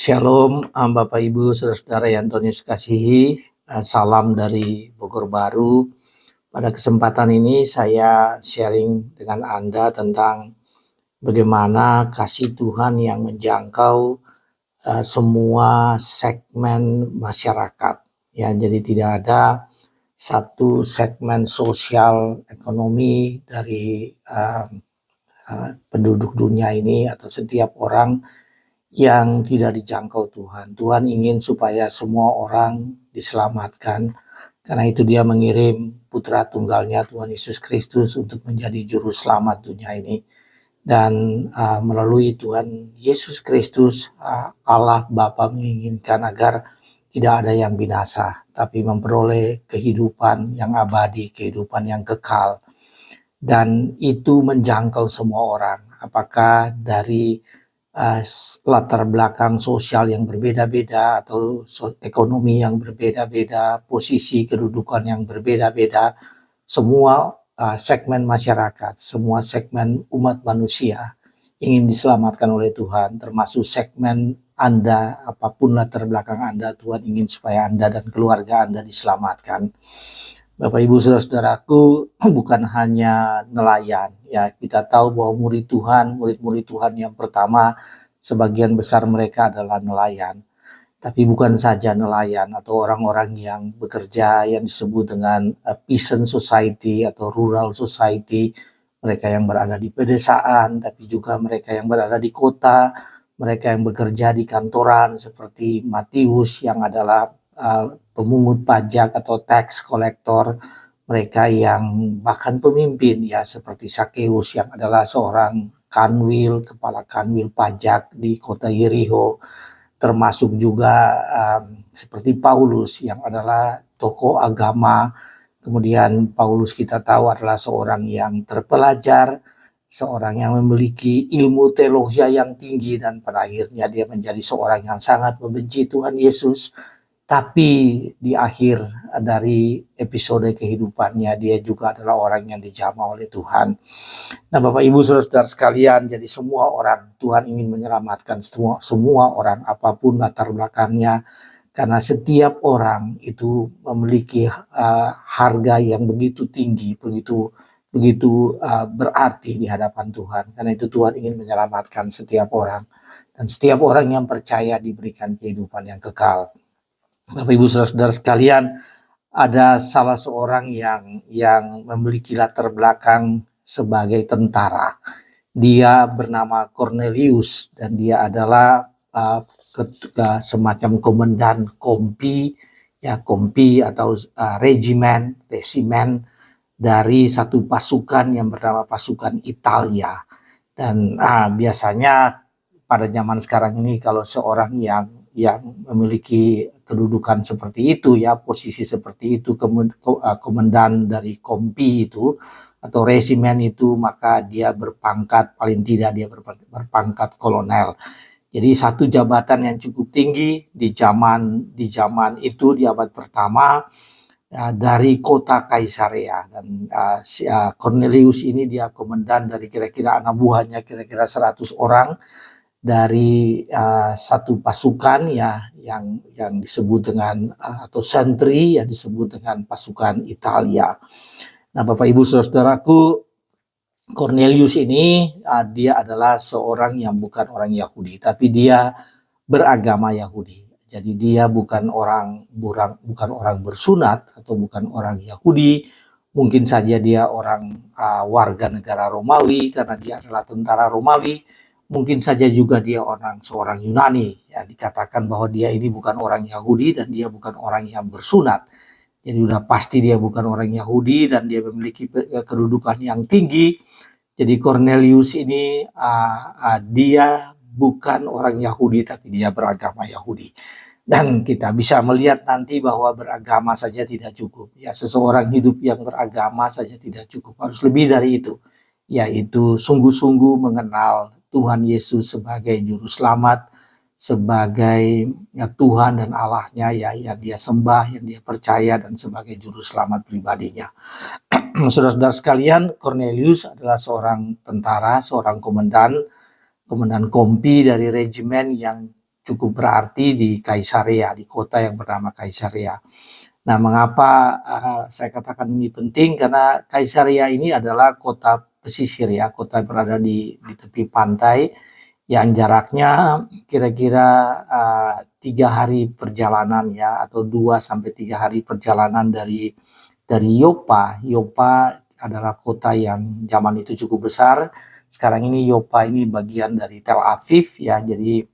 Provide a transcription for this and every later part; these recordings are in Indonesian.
Shalom, Bapak Ibu, saudara-saudara yang Tuhan Yesus kasihi. Salam dari Bogor Baru. Pada kesempatan ini saya sharing dengan Anda tentang bagaimana kasih Tuhan yang menjangkau semua segmen masyarakat. Ya, jadi tidak ada satu segmen sosial ekonomi dari penduduk dunia ini atau setiap orang yang tidak dijangkau Tuhan. Tuhan ingin supaya semua orang diselamatkan. Karena itu dia mengirim putra tunggalnya Tuhan Yesus Kristus untuk menjadi juru selamat dunia ini. Dan melalui Tuhan Yesus Kristus, Allah Bapa menginginkan agar tidak ada yang binasa, tapi memperoleh kehidupan yang abadi, kehidupan yang kekal. Dan itu menjangkau semua orang. Apakah dari latar belakang sosial yang berbeda-beda atau ekonomi yang berbeda-beda, posisi kedudukan yang berbeda-beda, semua segmen masyarakat, semua segmen umat manusia ingin diselamatkan oleh Tuhan, termasuk segmen Anda, apapun latar belakang Anda, Tuhan ingin supaya Anda dan keluarga Anda diselamatkan. Bapak Ibu saudara-saudaraku, bukan hanya nelayan. Ya, kita tahu bahwa murid-murid Tuhan yang pertama, sebagian besar mereka adalah nelayan. Tapi bukan saja nelayan atau orang-orang yang bekerja yang disebut dengan peasant society atau rural society, mereka yang berada di pedesaan, tapi juga mereka yang berada di kota, mereka yang bekerja di kantoran seperti Matius yang adalah pemungut pajak atau tax collector, mereka yang bahkan pemimpin ya seperti Sakeus yang adalah seorang kanwil, kepala kanwil pajak di kota Yeriho, termasuk juga seperti Paulus yang adalah tokoh agama. Kemudian Paulus kita tahu adalah seorang yang terpelajar, seorang yang memiliki ilmu teologi yang tinggi, dan pada akhirnya dia menjadi seorang yang sangat membenci Tuhan Yesus. Tapi di akhir dari episode kehidupannya dia juga adalah orang yang dijamah oleh Tuhan. Nah, Bapak Ibu saudara-saudara sekalian, jadi semua orang Tuhan ingin menyelamatkan semua orang apapun latar belakangnya, karena setiap orang itu memiliki harga yang begitu tinggi, begitu berarti di hadapan Tuhan. Karena itu Tuhan ingin menyelamatkan setiap orang, dan setiap orang yang percaya diberikan kehidupan yang kekal. Bapak Ibu saudara-saudara sekalian, ada salah seorang yang memiliki latar belakang sebagai tentara. Dia bernama Cornelius dan dia adalah semacam komandan kompi atau resimen dari satu pasukan yang bernama pasukan Italia. Dan biasanya pada zaman sekarang ini kalau seorang yang memiliki kedudukan seperti itu ya, posisi seperti itu, komandan dari kompi itu atau resimen itu, maka dia berpangkat, paling tidak dia berpangkat kolonel. Jadi satu jabatan yang cukup tinggi di zaman itu, di abad pertama, dari kota Kaisarea. Dan Cornelius ini dia komandan dari kira-kira anak buahnya kira-kira 100 orang dari satu pasukan ya yang disebut dengan atau sentri yang disebut dengan pasukan Italia. Nah, Bapak Ibu saudara-saudaraku, Cornelius ini dia adalah seorang yang bukan orang Yahudi, tapi dia beragama Yahudi. Jadi dia bukan orang bersunat atau bukan orang Yahudi. Mungkin saja dia orang warga negara Romawi karena dia adalah tentara Romawi. Mungkin saja juga dia seorang Yunani. Ya, dikatakan bahwa dia ini bukan orang Yahudi dan dia bukan orang yang bersunat. Jadi udah pasti dia bukan orang Yahudi dan dia memiliki kedudukan yang tinggi. Jadi Cornelius ini dia bukan orang Yahudi tapi dia beragama Yahudi. Dan kita bisa melihat nanti bahwa beragama saja tidak cukup. Ya, seseorang hidup yang beragama saja tidak cukup. Harus lebih dari itu. Yaitu sungguh-sungguh mengenal Tuhan Yesus sebagai juru selamat, sebagai Tuhan dan Allahnya yang dia sembah, yang dia percaya, dan sebagai juru selamat pribadinya. Saudara-saudara sekalian, Cornelius adalah seorang tentara, seorang komandan kompi dari regimen yang cukup berarti di Kaisarea, di kota yang bernama Kaisarea. Nah, mengapa saya katakan ini penting? Karena Kaisarea ini adalah kota pesisir ya, kota yang berada di tepi pantai yang jaraknya kira-kira 3 hari perjalanan ya, atau 2 sampai 3 hari perjalanan dari Yopa. Yopa adalah kota yang zaman itu cukup besar. Sekarang ini Yopa ini bagian dari Tel Aviv ya, jadi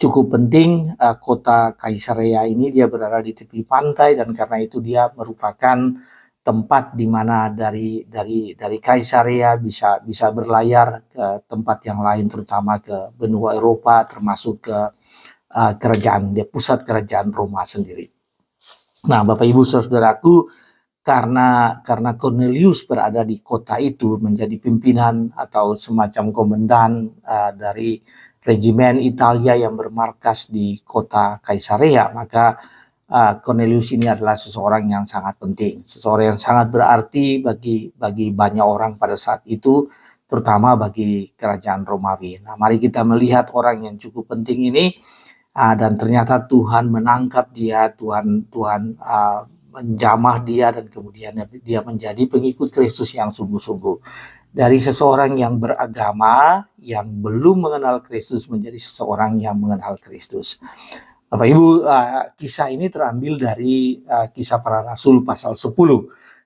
cukup penting. Kota Kaisarea ini dia berada di tepi pantai, dan karena itu dia merupakan tempat di mana dari Kaisarea bisa berlayar ke tempat yang lain, terutama ke benua Eropa, termasuk ke pusat kerajaan Roma sendiri. Nah, Bapak Ibu Saudaraku, karena Cornelius berada di kota itu menjadi pimpinan atau semacam komandan dari regimen Italia yang bermarkas di kota Kaisarea, maka Cornelius ini adalah seseorang yang sangat penting, seseorang yang sangat berarti bagi banyak orang pada saat itu, terutama bagi kerajaan Romawi. Nah, mari kita melihat orang yang cukup penting ini, dan ternyata Tuhan menangkap dia, Tuhan menjamah dia, dan kemudian dia menjadi pengikut Kristus yang sungguh-sungguh. Dari seseorang yang beragama, yang belum mengenal Kristus, menjadi seseorang yang mengenal Kristus. Bapak Ibu, kisah ini terambil dari Kisah Para Rasul pasal 10.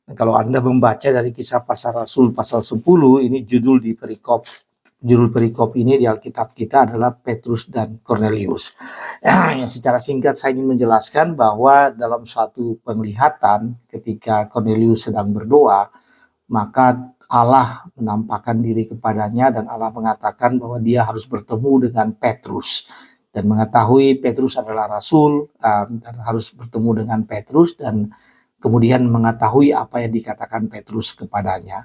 Nah, kalau Anda membaca dari Kisah Para Rasul pasal 10, ini judul perikop ini di Alkitab kita adalah Petrus dan Cornelius. Yang secara singkat saya ingin menjelaskan bahwa dalam suatu penglihatan ketika Cornelius sedang berdoa, maka Allah menampakkan diri kepadanya, dan Allah mengatakan bahwa dia harus bertemu dengan Petrus dan mengetahui Petrus adalah rasul, dan harus bertemu dengan Petrus dan kemudian mengetahui apa yang dikatakan Petrus kepadanya.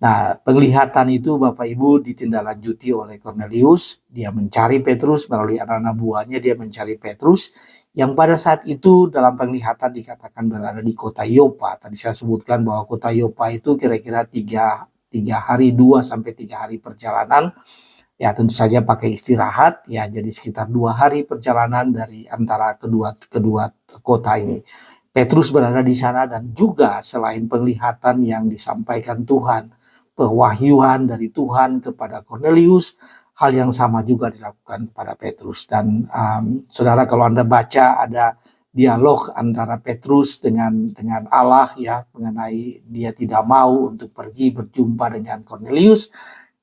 Nah, penglihatan itu Bapak Ibu ditindaklanjuti oleh Cornelius. Dia mencari Petrus melalui anak-anak buahnya, dia mencari Petrus yang pada saat itu dalam penglihatan dikatakan berada di kota Yopa. Tadi saya sebutkan bahwa kota Yopa itu kira-kira 2 sampai 3 hari perjalanan. Ya, tentu saja pakai istirahat ya, jadi sekitar 2 hari perjalanan dari antara kedua kota ini. Petrus berada di sana, dan juga selain penglihatan yang disampaikan Tuhan, pewahyuan dari Tuhan kepada Cornelius, hal yang sama juga dilakukan kepada Petrus. Dan saudara, kalau Anda baca ada dialog antara Petrus dengan Allah ya, mengenai dia tidak mau untuk pergi berjumpa dengan Cornelius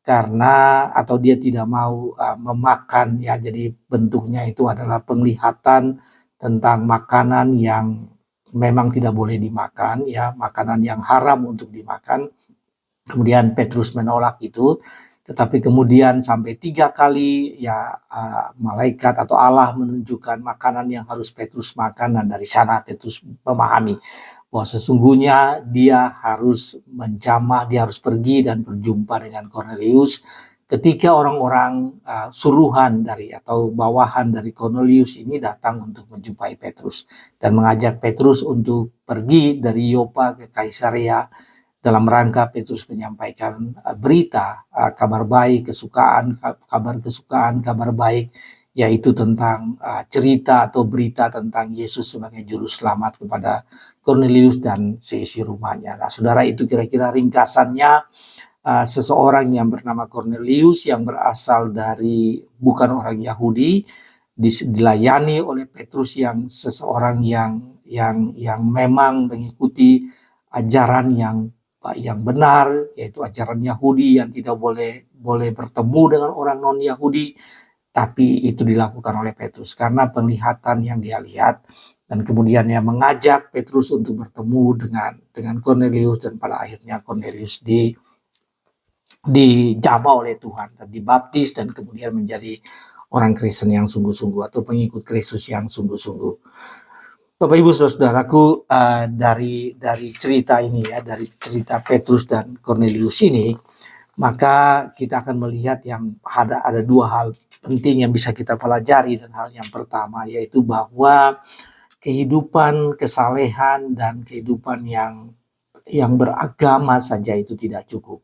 atau dia tidak mau memakan ya, jadi bentuknya itu adalah penglihatan tentang makanan yang memang tidak boleh dimakan ya, makanan yang haram untuk dimakan. Kemudian Petrus menolak itu, tetapi kemudian sampai 3 kali ya malaikat atau Allah menunjukkan makanan yang harus Petrus makan, dan dari sana Petrus memahami bahwa sesungguhnya dia harus menjamah, dia harus pergi dan berjumpa dengan Cornelius. Ketika orang-orang suruhan atau bawahan dari Cornelius ini datang untuk menjumpai Petrus dan mengajak Petrus untuk pergi dari Yopa ke Kaisarea dalam rangka Petrus menyampaikan berita, kabar baik, kabar baik, yaitu tentang cerita atau berita tentang Yesus sebagai juru selamat kepada Cornelius dan seisi rumahnya. Nah, saudara, itu kira-kira ringkasannya seseorang yang bernama Cornelius yang berasal dari bukan orang Yahudi, dilayani oleh Petrus yang seseorang yang memang mengikuti ajaran yang benar, yaitu ajaran Yahudi yang tidak boleh bertemu dengan orang non Yahudi, tapi itu dilakukan oleh Petrus karena penglihatan yang dia lihat, dan kemudian dia mengajak Petrus untuk bertemu dengan Cornelius, dan pada akhirnya Cornelius dijamah oleh Tuhan dan dibaptis, dan kemudian menjadi orang Kristen yang sungguh-sungguh atau pengikut Kristus yang sungguh-sungguh. Bapak Ibu Saudaraku, dari cerita ini ya, dari cerita Petrus dan Cornelius ini, maka kita akan melihat yang ada 2 hal penting yang bisa kita pelajari. Dan hal yang pertama yaitu bahwa kehidupan kesalehan dan kehidupan yang beragama saja itu tidak cukup.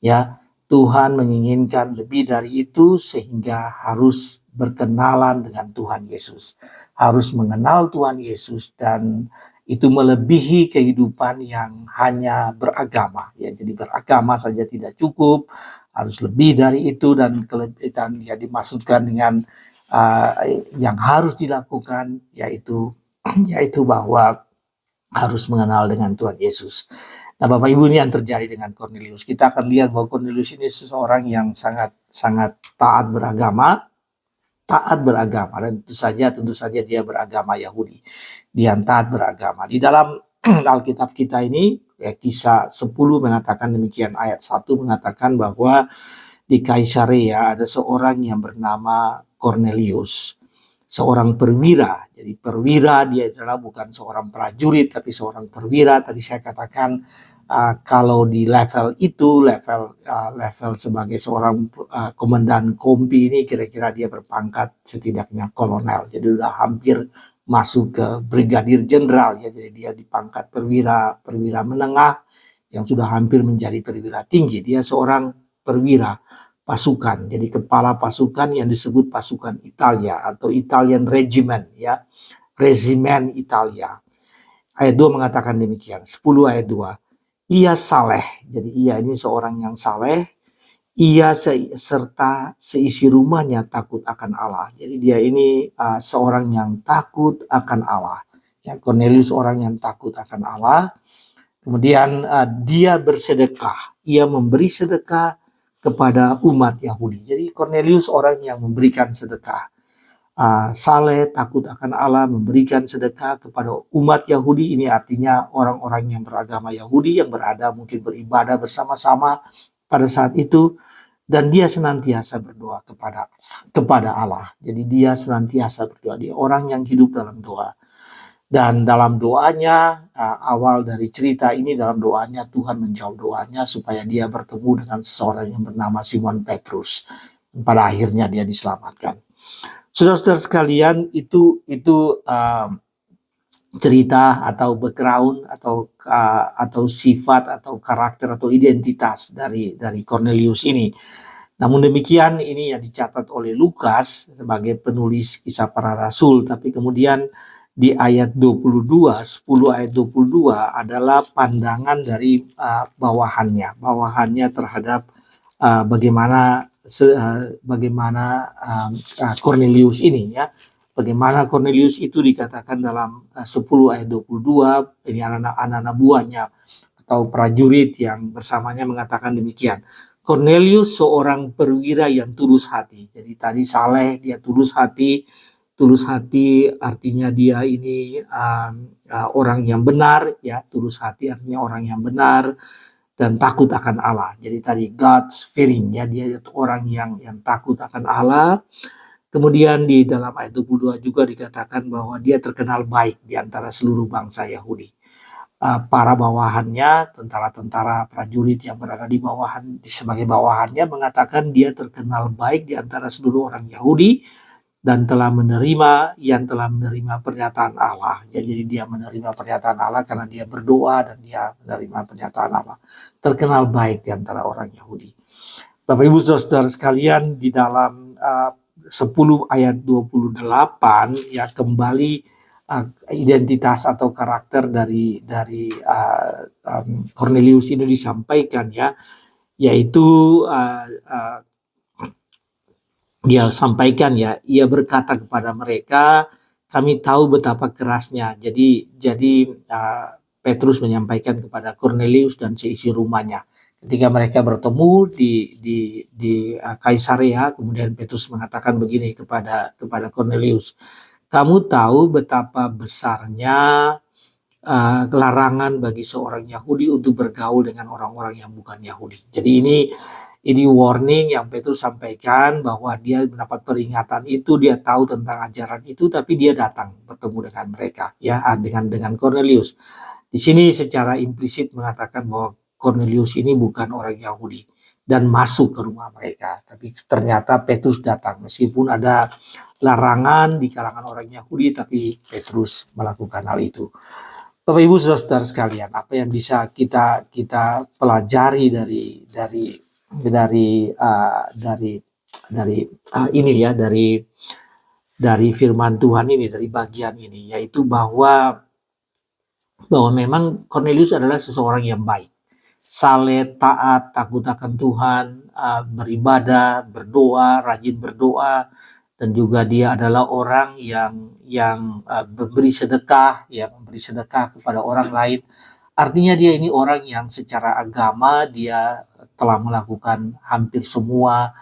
Ya, Tuhan menginginkan lebih dari itu, sehingga harus berkenalan dengan Tuhan Yesus. Harus mengenal Tuhan Yesus, dan itu melebihi kehidupan yang hanya beragama. Ya, jadi beragama saja tidak cukup, harus lebih dari itu, dan ya dimaksudkan dengan yang harus dilakukan yaitu bahwa harus mengenal dengan Tuhan Yesus. Nah, Bapak Ibu, ini yang terjadi dengan Cornelius. Kita akan lihat bahwa Cornelius ini seseorang yang sangat taat beragama, dan tentu saja dia beragama Yahudi. Dia taat beragama. Di dalam Alkitab kita ini, Kisah 10 mengatakan demikian. Ayat 1 mengatakan bahwa di Kaisarea ada seorang yang bernama Cornelius, seorang perwira. Jadi perwira dia adalah bukan seorang prajurit, tapi seorang perwira. Tadi saya katakan kalau di level itu, level sebagai seorang komandan kompi ini, kira-kira dia berpangkat setidaknya kolonel. Jadi udah hampir masuk ke brigadir jenderal ya. Jadi dia di pangkat perwira menengah yang sudah hampir menjadi perwira tinggi. Dia seorang perwira pasukan, jadi kepala pasukan yang disebut pasukan Italia atau Italian Regiment ya, Regimen Italia. Ayat 2 mengatakan demikian, 10 ayat 2. Ia saleh, jadi ia ini seorang yang saleh, ia serta seisi rumahnya takut akan Allah. Jadi dia ini seorang yang takut akan Allah. Ya, Cornelius orang yang takut akan Allah. Kemudian dia bersedekah, ia memberi sedekah kepada umat Yahudi. Jadi Cornelius orang yang memberikan sedekah. Saleh, takut akan Allah, memberikan sedekah kepada umat Yahudi. Ini artinya orang-orang yang beragama Yahudi yang berada mungkin beribadah bersama-sama pada saat itu. Dan dia senantiasa berdoa kepada Allah. Jadi dia senantiasa berdoa. Dia orang yang hidup dalam doa. Dan dalam doanya, awal dari cerita ini, dalam doanya Tuhan menjawab doanya supaya dia bertemu dengan seseorang yang bernama Simon Petrus. Pada akhirnya dia diselamatkan. Saudara-saudara sekalian, itu cerita atau background atau sifat atau karakter atau identitas dari Cornelius ini. Namun demikian, ini yang dicatat oleh Lukas sebagai penulis Kisah Para Rasul, tapi kemudian di ayat 22, 10 ayat 22 adalah pandangan dari bawahannya terhadap bagaimana Cornelius ini ya. Bagaimana Cornelius itu dikatakan dalam 10 ayat 22, ini anak-anak buahnya atau prajurit yang bersamanya mengatakan demikian. Cornelius seorang perwira yang tulus hati. Jadi tadi saleh, dia tulus hati. Tulus hati artinya dia ini orang yang benar ya. Tulus hati artinya orang yang benar dan takut akan Allah. Jadi tadi God's fearing ya, dia orang yang takut akan Allah. Kemudian di dalam ayat 22 juga dikatakan bahwa dia terkenal baik di antara seluruh bangsa Yahudi. Para bawahannya, tentara-tentara prajurit yang berada sebagai bawahannya mengatakan dia terkenal baik di antara seluruh orang Yahudi dan telah menerima pernyataan Allah. Jadi dia menerima pernyataan Allah karena dia berdoa dan dia menerima pernyataan Allah. Terkenal baik di antara orang Yahudi. Bapak Ibu Saudara sekalian, di dalam 10 ayat 28 ya kembali identitas atau karakter dari Cornelius ini disampaikan ya, yaitu dia sampaikan ya, ia berkata kepada mereka, kami tahu betapa kerasnya. Jadi Petrus menyampaikan kepada Cornelius dan seisi rumahnya. Ketika mereka bertemu di Kaisarea, kemudian Petrus mengatakan begini kepada Cornelius, kamu tahu betapa besarnya larangan bagi seorang Yahudi untuk bergaul dengan orang-orang yang bukan Yahudi. Jadi ini warning yang Petrus sampaikan bahwa dia mendapat peringatan itu, dia tahu tentang ajaran itu, tapi dia datang bertemu dengan mereka ya, dengan Cornelius. Di sini secara implisit mengatakan bahwa Cornelius ini bukan orang Yahudi dan masuk ke rumah mereka. Tapi ternyata Petrus datang meskipun ada larangan di kalangan orang Yahudi, tapi Petrus melakukan hal itu. Bapak Ibu Saudara sekalian, apa yang bisa kita pelajari dari ini ya, dari firman Tuhan ini, dari bagian ini, yaitu bahwa memang Cornelius adalah seseorang yang baik, saleh, taat, takut akan Tuhan, beribadah, berdoa, rajin berdoa, dan juga dia adalah orang yang memberi sedekah, memberi sedekah kepada orang lain. Artinya dia ini orang yang secara agama dia telah melakukan hampir semua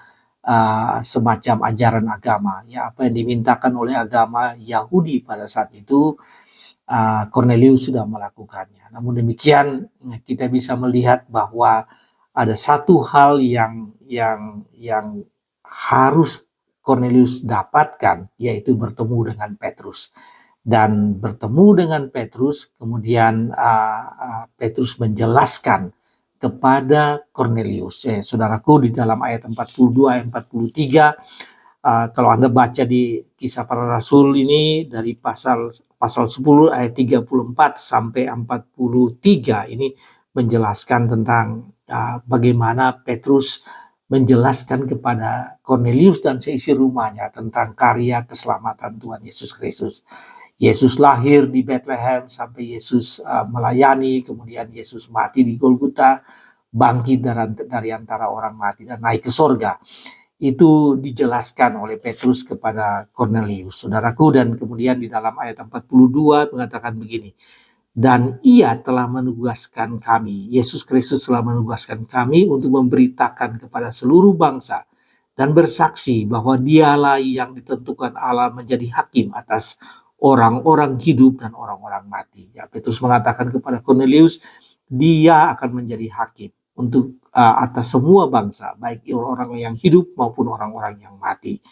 semacam ajaran agama, ya, apa yang dimintakan oleh agama Yahudi pada saat itu. Cornelius sudah melakukannya. Namun demikian kita bisa melihat bahwa ada satu hal yang harus Cornelius dapatkan, yaitu bertemu dengan Petrus. Dan bertemu dengan Petrus, kemudian Petrus menjelaskan kepada Cornelius. Saudaraku, di dalam ayat 42 ayat 43, kalau Anda baca di Kisah Para Rasul ini dari pasal 10 ayat 34 sampai 43, ini menjelaskan tentang bagaimana Petrus menjelaskan kepada Cornelius dan seisi rumahnya tentang karya keselamatan Tuhan Yesus Kristus. Yesus lahir di Bethlehem sampai Yesus melayani, kemudian Yesus mati di Golgota, bangkit dari antara orang mati dan naik ke sorga. Itu dijelaskan oleh Petrus kepada Cornelius, saudaraku. Dan kemudian di dalam ayat 42 mengatakan begini, dan ia telah menugaskan kami, Yesus Kristus telah menugaskan kami untuk memberitakan kepada seluruh bangsa dan bersaksi bahwa dialah yang ditentukan Allah menjadi hakim atas orang-orang hidup dan orang-orang mati. Ya, Petrus mengatakan kepada Cornelius, dia akan menjadi hakim untuk atas semua bangsa, baik orang yang hidup maupun orang-orang yang mati.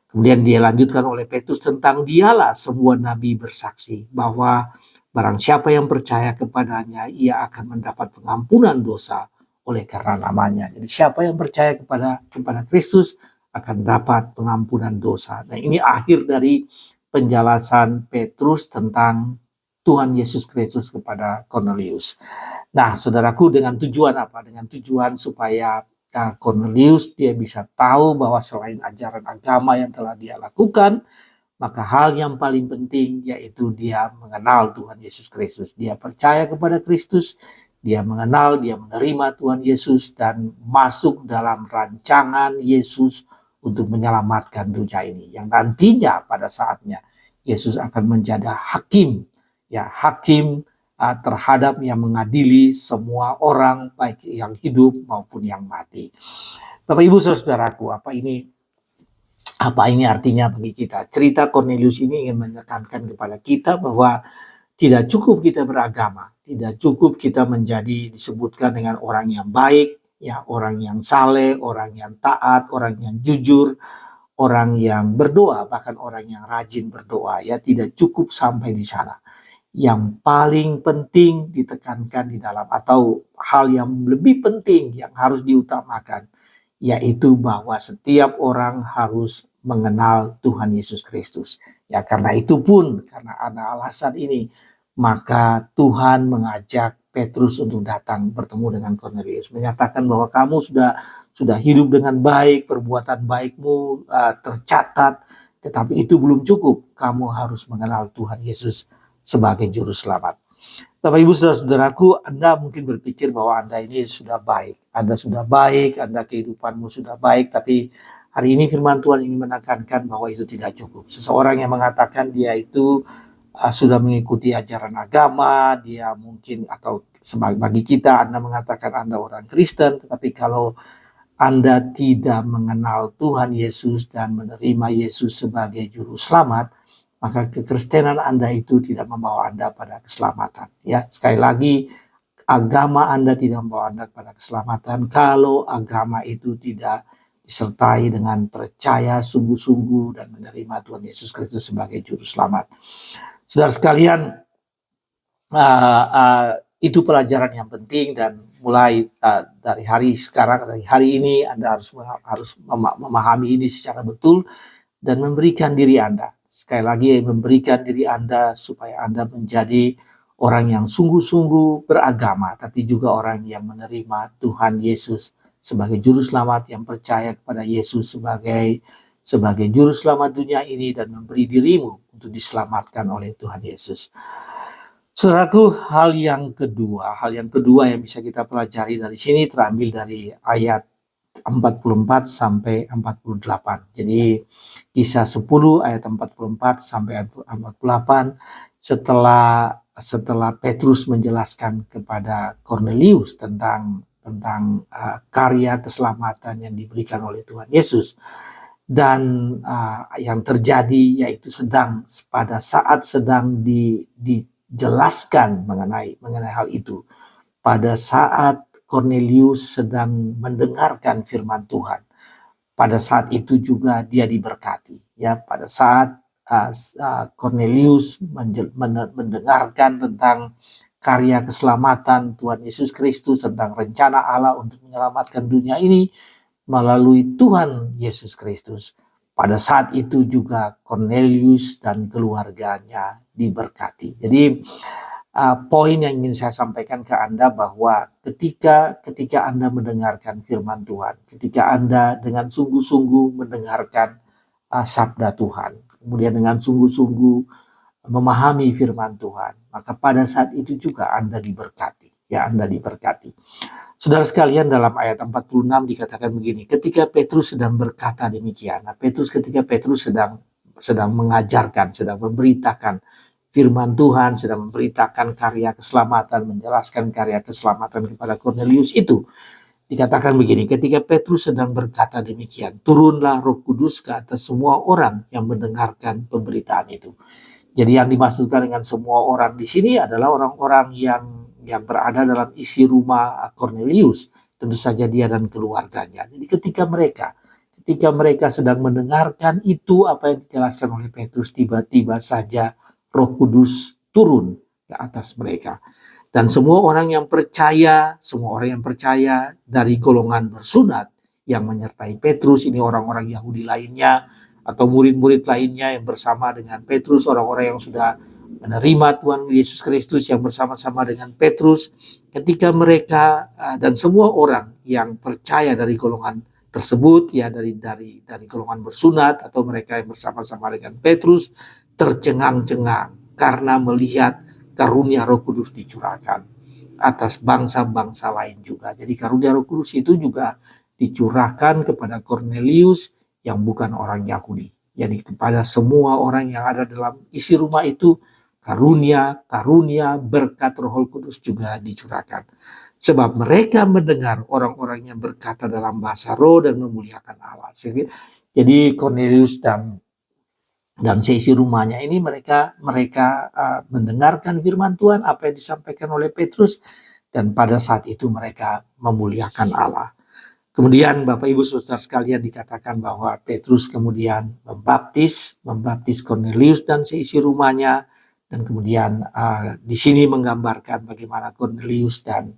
Kemudian dia lanjutkan oleh Petrus tentang dialah semua nabi bersaksi bahwa barang siapa yang percaya kepadanya, ia akan mendapat pengampunan dosa oleh karena namanya. Jadi siapa yang percaya kepada Kristus akan dapat pengampunan dosa. Nah, ini akhir dari penjelasan Petrus tentang Tuhan Yesus Kristus kepada Cornelius. Nah, saudaraku, dengan tujuan apa? Dengan tujuan supaya Cornelius dia bisa tahu bahwa selain ajaran agama yang telah dia lakukan, maka hal yang paling penting yaitu dia mengenal Tuhan Yesus Kristus. Dia percaya kepada Kristus, dia mengenal, dia menerima Tuhan Yesus dan masuk dalam rancangan Yesus untuk menyelamatkan dunia ini. Yang nantinya pada saatnya Yesus akan menjadi hakim, hakim terhadap yang mengadili semua orang, baik yang hidup maupun yang mati. Bapak Ibu saudaraku, apa ini artinya bagi kita? Cerita Cornelius ini ingin menekankan kepada kita bahwa tidak cukup kita beragama, tidak cukup kita disebutkan dengan orang yang baik, orang yang saleh, orang yang taat, orang yang jujur, orang yang berdoa, bahkan orang yang rajin berdoa, tidak cukup sampai di sana. Yang paling penting ditekankan di dalam, atau hal yang lebih penting yang harus diutamakan, yaitu bahwa setiap orang harus mengenal Tuhan Yesus Kristus. Ya, karena itu pun, karena ada alasan ini, maka Tuhan mengajak Petrus untuk datang bertemu dengan Cornelius, menyatakan bahwa kamu sudah hidup dengan baik, perbuatan baikmu tercatat, tetapi itu belum cukup. Kamu harus mengenal Tuhan Yesus sebagai juru selamat. Bapak Ibu saudara-saudaraku, Anda mungkin berpikir bahwa Anda ini sudah baik, Anda kehidupanmu sudah baik, tapi hari ini firman Tuhan ingin menekankan bahwa itu tidak cukup. Seseorang yang mengatakan dia itu sudah mengikuti ajaran agama, dia mungkin, atau bagi kita, Anda mengatakan Anda orang Kristen, tetapi kalau Anda tidak mengenal Tuhan Yesus dan menerima Yesus sebagai juru selamat, maka kekristenan Anda itu tidak membawa Anda pada keselamatan. Ya, sekali lagi, agama Anda tidak membawa Anda pada keselamatan kalau agama itu tidak disertai dengan percaya sungguh-sungguh dan menerima Tuhan Yesus Kristus sebagai juru selamat. Saudara sekalian, itu pelajaran yang penting, dan mulai dari hari ini Anda harus memahami ini secara betul dan memberikan diri Anda. Sekali lagi, memberikan diri Anda supaya Anda menjadi orang yang sungguh-sungguh beragama, tapi juga orang yang menerima Tuhan Yesus sebagai juru selamat yang percaya kepada Yesus sebagai juru selamat dunia ini dan memberi dirimu untuk diselamatkan oleh Tuhan Yesus. Saudaraku, hal yang kedua yang bisa kita pelajari dari sini terambil dari ayat 44 sampai 48. Jadi Kisah 10 ayat 44 sampai 48, setelah Petrus menjelaskan kepada Kornelius tentang karya keselamatan yang diberikan oleh Tuhan Yesus, dan yang terjadi yaitu pada saat sedang dijelaskan mengenai hal itu, pada saat Kornelius sedang mendengarkan firman Tuhan, pada saat itu juga dia diberkati. Ya, pada saat Kornelius mendengarkan tentang karya keselamatan Tuhan Yesus Kristus, tentang rencana Allah untuk menyelamatkan dunia ini melalui Tuhan Yesus Kristus, pada saat itu juga Kornelius dan keluarganya diberkati. Jadi poin yang ingin saya sampaikan ke Anda bahwa ketika Anda mendengarkan firman Tuhan, ketika Anda dengan sungguh-sungguh mendengarkan sabda Tuhan, kemudian dengan sungguh-sungguh memahami firman Tuhan, maka pada saat itu juga Anda diberkati. Ya, Anda diberkati. Saudara sekalian, dalam ayat 46 dikatakan begini, ketika Petrus sedang berkata demikian. Nah, ketika Petrus sedang mengajarkan, sedang memberitakan firman Tuhan, sedang memberitakan karya keselamatan, menjelaskan karya keselamatan kepada Kornelius itu, dikatakan begini, ketika Petrus sedang berkata demikian, turunlah Roh Kudus ke atas semua orang yang mendengarkan pemberitaan itu. Jadi yang dimaksudkan dengan semua orang di sini adalah orang-orang yang berada dalam isi rumah Kornelius, tentu saja dia dan keluarganya. Jadi ketika mereka sedang mendengarkan itu, apa yang dijelaskan oleh Petrus, tiba-tiba saja Roh Kudus turun ke atas mereka. Dan semua orang yang percaya dari golongan bersunat yang menyertai Petrus, ini orang-orang Yahudi lainnya atau murid-murid lainnya yang bersama dengan Petrus, orang-orang yang sudah menerima Tuhan Yesus Kristus yang bersama-sama dengan Petrus, ketika mereka dan semua orang yang percaya dari golongan tersebut, ya dari golongan bersunat atau mereka yang bersama-sama dengan Petrus, tercengang-cengang karena melihat karunia Roh Kudus dicurahkan atas bangsa-bangsa lain juga. Jadi karunia Roh Kudus itu juga dicurahkan kepada Kornelius yang bukan orang Yahudi. Jadi kepada semua orang yang ada dalam isi rumah itu, karunia berkat Roh Kudus juga dicurahkan. Sebab mereka mendengar orang-orang yang berkata dalam bahasa roh dan memuliakan Allah. Jadi Kornelius dan seisi rumahnya ini mereka mendengarkan firman Tuhan, apa yang disampaikan oleh Petrus, dan pada saat itu mereka memuliakan Allah. Kemudian Bapak Ibu Saudara sekalian, dikatakan bahwa Petrus kemudian membaptis Kornelius dan seisi rumahnya, dan kemudian di sini menggambarkan bagaimana Kornelius dan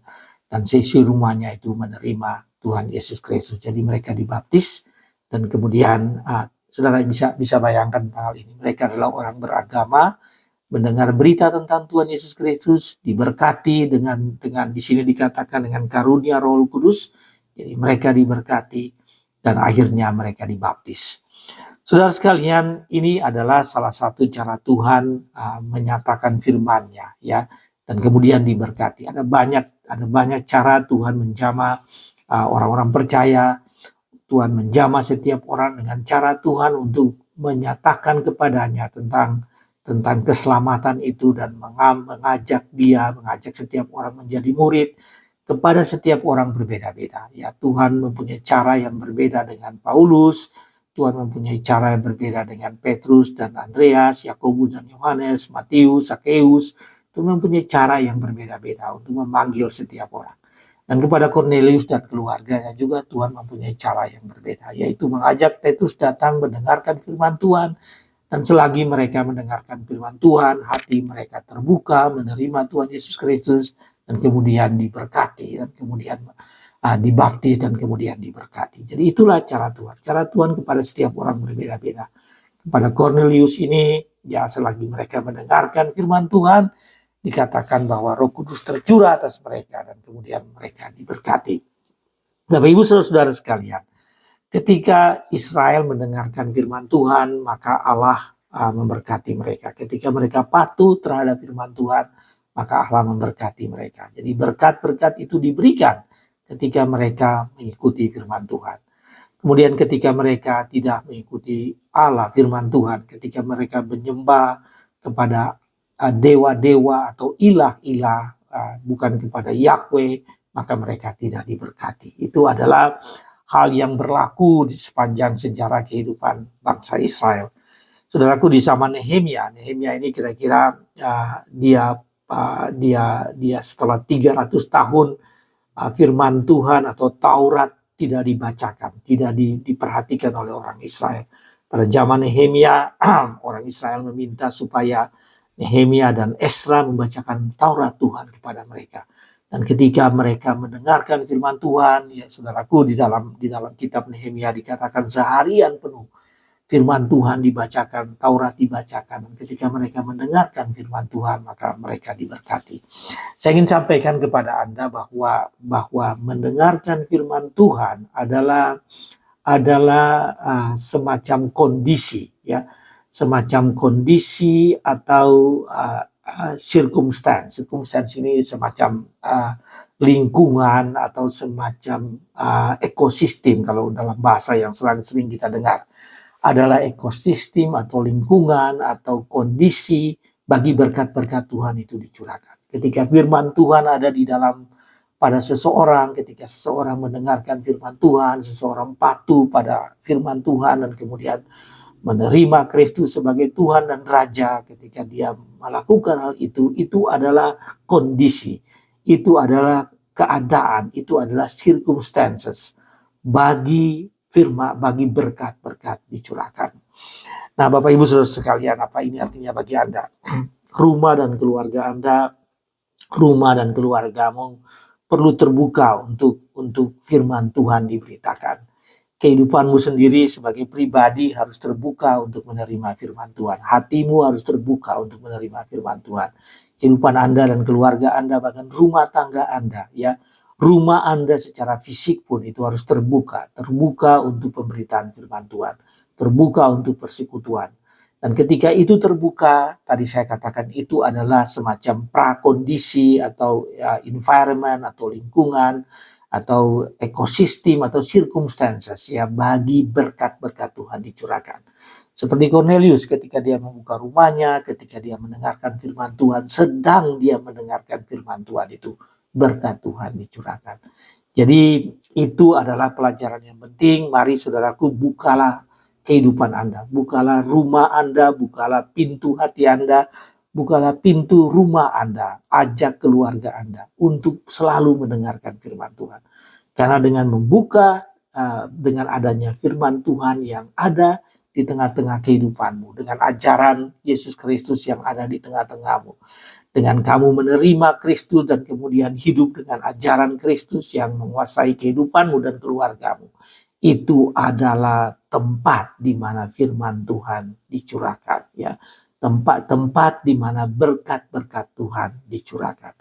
seisi rumahnya itu menerima Tuhan Yesus Kristus. Jadi mereka dibaptis, dan kemudian saudara bisa bayangkan hal ini. Mereka adalah orang beragama, mendengar berita tentang Tuhan Yesus Kristus, diberkati dengan di sini dikatakan dengan karunia Roh Kudus. Jadi mereka diberkati dan akhirnya mereka dibaptis. Saudara sekalian, ini adalah salah satu cara Tuhan menyatakan firman-Nya, ya, dan kemudian diberkati. Ada banyak cara Tuhan menjamah orang-orang percaya. Tuhan menjamah setiap orang dengan cara Tuhan untuk menyatakan kepadanya tentang keselamatan itu dan mengajak setiap orang menjadi murid. Kepada setiap orang berbeda-beda. Ya, Tuhan mempunyai cara yang berbeda dengan Paulus, Tuhan mempunyai cara yang berbeda dengan Petrus dan Andreas, Yakobus dan Yohanes, Matius, Sakeus. Tuhan mempunyai cara yang berbeda-beda untuk memanggil setiap orang. Dan kepada Kornelius dan keluarganya juga Tuhan mempunyai cara yang berbeda, yaitu mengajak Petrus datang mendengarkan firman Tuhan. Dan selagi mereka mendengarkan firman Tuhan, hati mereka terbuka menerima Tuhan Yesus Kristus, dan kemudian diberkati, dan kemudian dibaptis, dan kemudian diberkati. Jadi itulah cara Tuhan. Cara Tuhan kepada setiap orang berbeda-beda. Kepada Kornelius ini, ya selagi mereka mendengarkan firman Tuhan, dikatakan bahwa Roh Kudus tercurah atas mereka, dan kemudian mereka diberkati. Bapak Ibu saudara-saudara sekalian, ketika Israel mendengarkan firman Tuhan, maka Allah memberkati mereka. Ketika mereka patuh terhadap firman Tuhan, maka Allah memberkati mereka. Jadi berkat-berkat itu diberikan ketika mereka mengikuti firman Tuhan. Kemudian ketika mereka tidak mengikuti Allah, firman Tuhan, ketika mereka menyembah kepada dewa-dewa atau ilah-ilah, bukan kepada Yahweh, maka mereka tidak diberkati. Itu adalah hal yang berlaku di sepanjang sejarah kehidupan bangsa Israel. Saudaraku, di zaman Nehemia ini kira-kira dia setelah 300 tahun firman Tuhan atau Taurat tidak dibacakan, tidak diperhatikan oleh orang Israel. Pada zaman Nehemia, orang Israel meminta supaya Nehemia dan Esra membacakan Taurat Tuhan kepada mereka. Dan ketika mereka mendengarkan firman Tuhan, ya saudaraku, di dalam kitab Nehemia dikatakan seharian penuh firman Tuhan dibacakan, Taurat dibacakan. Dan ketika mereka mendengarkan firman Tuhan, maka mereka diberkati. Saya ingin sampaikan kepada Anda bahwa mendengarkan firman Tuhan adalah semacam kondisi, ya, semacam kondisi atau circumstance. Circumstance ini semacam lingkungan atau semacam ekosistem, kalau dalam bahasa yang sering kita dengar, adalah ekosistem atau lingkungan atau kondisi bagi berkat-berkat Tuhan itu dicurahkan. Ketika firman Tuhan ada di dalam pada seseorang, ketika seseorang mendengarkan firman Tuhan, seseorang patuh pada firman Tuhan dan kemudian menerima Kristus sebagai Tuhan dan Raja, ketika dia melakukan hal itu adalah kondisi, itu adalah keadaan, itu adalah circumstances bagi firman, bagi berkat-berkat dicurahkan. Nah, Bapak Ibu Saudara sekalian, apa ini artinya bagi Anda? Rumah dan keluarga Anda, rumah dan keluargamu perlu terbuka untuk firman Tuhan diberitakan. Kehidupanmu sendiri sebagai pribadi harus terbuka untuk menerima firman Tuhan. Hatimu harus terbuka untuk menerima firman Tuhan. Kehidupan Anda dan keluarga Anda, bahkan rumah tangga Anda, ya, rumah Anda secara fisik pun itu harus terbuka untuk pemberitaan firman Tuhan, terbuka untuk persekutuan. Dan ketika itu terbuka, tadi saya katakan itu adalah semacam prakondisi atau environment atau lingkungan atau ekosistem atau circumstances, ya, bagi berkat-berkat Tuhan dicurahkan. Seperti Cornelius ketika dia membuka rumahnya, ketika dia mendengarkan firman Tuhan, sedang dia mendengarkan firman Tuhan itu, berkat Tuhan dicurahkan. Jadi itu adalah pelajaran yang penting. Mari saudaraku, bukalah kehidupan Anda, bukalah rumah Anda, bukalah pintu hati Anda, bukalah pintu rumah Anda, ajak keluarga Anda untuk selalu mendengarkan firman Tuhan. Karena dengan membuka, dengan adanya firman Tuhan yang ada di tengah-tengah kehidupanmu, dengan ajaran Yesus Kristus yang ada di tengah-tengahmu, dengan kamu menerima Kristus dan kemudian hidup dengan ajaran Kristus yang menguasai kehidupanmu dan keluargamu, itu adalah tempat di mana firman Tuhan dicurahkan, ya. Tempat-tempat di mana berkat-berkat Tuhan dicurahkan.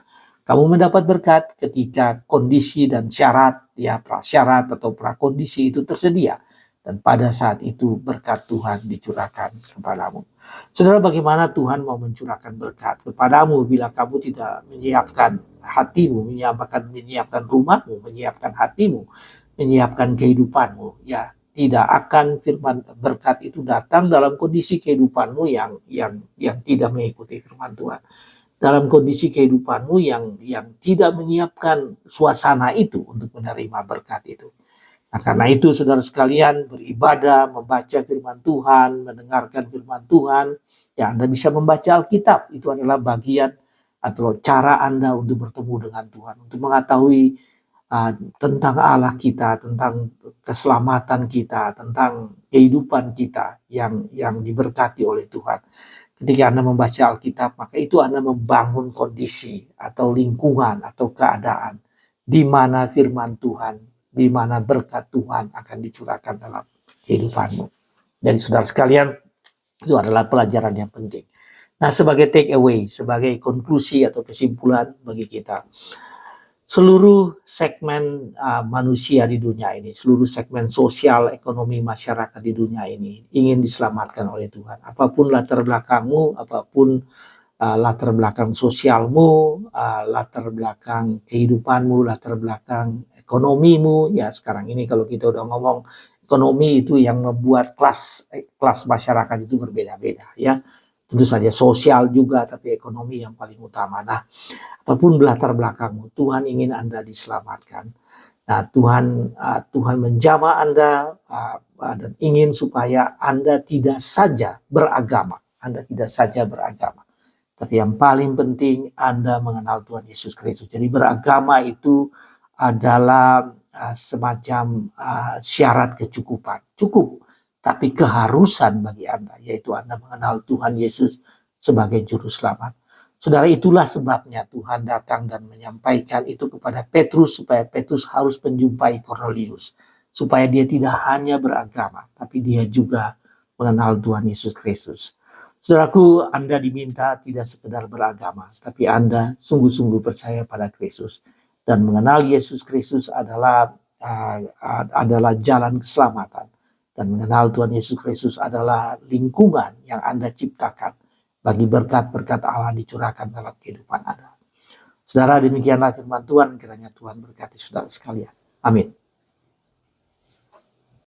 Kamu mendapat berkat ketika kondisi dan syarat, ya, prasyarat atau prakondisi itu tersedia. Dan pada saat itu berkat Tuhan dicurahkan kepadamu. Saudara, bagaimana Tuhan mau mencurahkan berkat kepadamu bila kamu tidak menyiapkan hatimu, menyiapkan rumahmu, menyiapkan hatimu, menyiapkan kehidupanmu, ya, tidak akan firman berkat itu datang dalam kondisi kehidupanmu yang tidak mengikuti firman Tuhan. Dalam kondisi kehidupanmu yang tidak menyiapkan suasana itu untuk menerima berkat itu. Nah, karena itu saudara sekalian, beribadah, membaca firman Tuhan, mendengarkan firman Tuhan, ya, Anda bisa membaca Alkitab. Itu adalah bagian atau cara Anda untuk bertemu dengan Tuhan, untuk mengetahui tentang Allah kita, tentang keselamatan kita, tentang kehidupan kita yang diberkati oleh Tuhan. Ketika Anda membaca Alkitab, maka itu Anda membangun kondisi atau lingkungan atau keadaan di mana firman Tuhan, di mana berkat Tuhan akan dicurahkan dalam kehidupanmu. Dan saudara sekalian, itu adalah pelajaran yang penting. Nah, sebagai take away, sebagai konklusi atau kesimpulan bagi kita, seluruh segmen manusia di dunia ini, seluruh segmen sosial, ekonomi, masyarakat di dunia ini ingin diselamatkan oleh Tuhan. Apapun latar belakangmu, apapun latar belakang sosialmu, latar belakang kehidupanmu, latar belakang ekonomimu. Ya sekarang ini kalau kita udah ngomong ekonomi itu yang membuat kelas masyarakat itu berbeda-beda ya. Tentu saja sosial juga, tapi ekonomi yang paling utama. Nah, apapun latar belakangmu, Tuhan ingin Anda diselamatkan. Nah, Tuhan menjamah Anda dan ingin supaya Anda tidak saja beragama. Anda tidak saja beragama. Tapi yang paling penting Anda mengenal Tuhan Yesus Kristus. Jadi beragama itu adalah semacam syarat kecukupan. Cukup. Tapi keharusan bagi Anda, yaitu Anda mengenal Tuhan Yesus sebagai juru selamat. Saudara, itulah sebabnya Tuhan datang dan menyampaikan itu kepada Petrus, supaya Petrus harus menjumpai Kornelius. Supaya dia tidak hanya beragama, tapi dia juga mengenal Tuhan Yesus Kristus. Saudaraku, Anda diminta tidak sekedar beragama, tapi Anda sungguh-sungguh percaya pada Kristus. Dan mengenal Yesus Kristus adalah jalan keselamatan. Dan mengenal Tuhan Yesus Kristus adalah lingkungan yang Anda ciptakan bagi berkat-berkat Allah dicurahkan dalam kehidupan Anda. Saudara, demikianlah firman Tuhan, kiranya Tuhan berkati saudara sekalian. Amin.